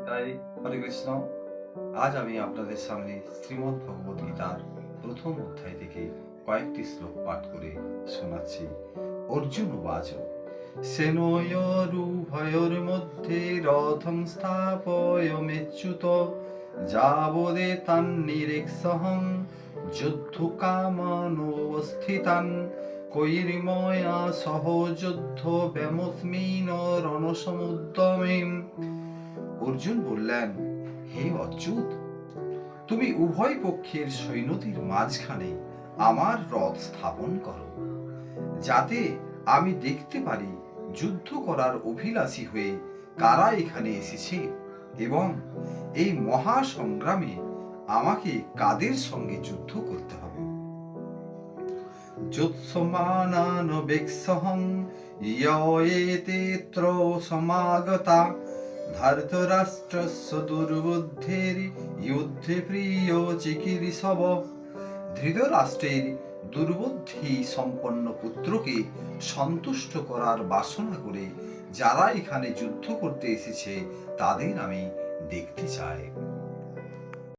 তাই হরে কৃষ্ণ। আজ আমি আপনাদের সামনে শ্রীমদ্ ভগবদ গীতার প্রথম অধ্যায় থেকে কয়েকটি শ্লোক পাঠ করে শোনাচ্ছি। অর্জুন উবাচ সেনয়োরুভয়োর মধ্যে রথং স্থাপয়মেচ্যুত যাবদে তান্নিরেক্ষহং যুদ্ধকামানবস্থিতান কৈরিময়া সহ যুদ্ধ ব্যামস্মিন রণসমুদ্যমেম। অর্জুন বললেন, হে অচ্যুত, তুমি উভয় পক্ষের সৈন্যদের মাঝখানে আমার রথ স্থাপন করো, যাতে আমি দেখতে পারি যুদ্ধ করার অভিলাষী হয়ে কারা এখানে এসেছে এবং এই মহা সংগ্রামে আমাকে কাদের সঙ্গে যুদ্ধ করতে হবে। যুৎসমানান বেক্ষহং ইয়য়েতেত্র সমাগতা ধৃতরাষ্ট্রস্য দুর্বুদ্ধের যুদ্ধে প্রিয় চিকিৎসব। ধৃতরাষ্ট্রের দুর্বুদ্ধি সম্পন্ন পুত্রকে সন্তুষ্ট করার বাসনা করে যারা এখানে যুদ্ধ করতে এসেছে তাদের আমি দেখতে চাই।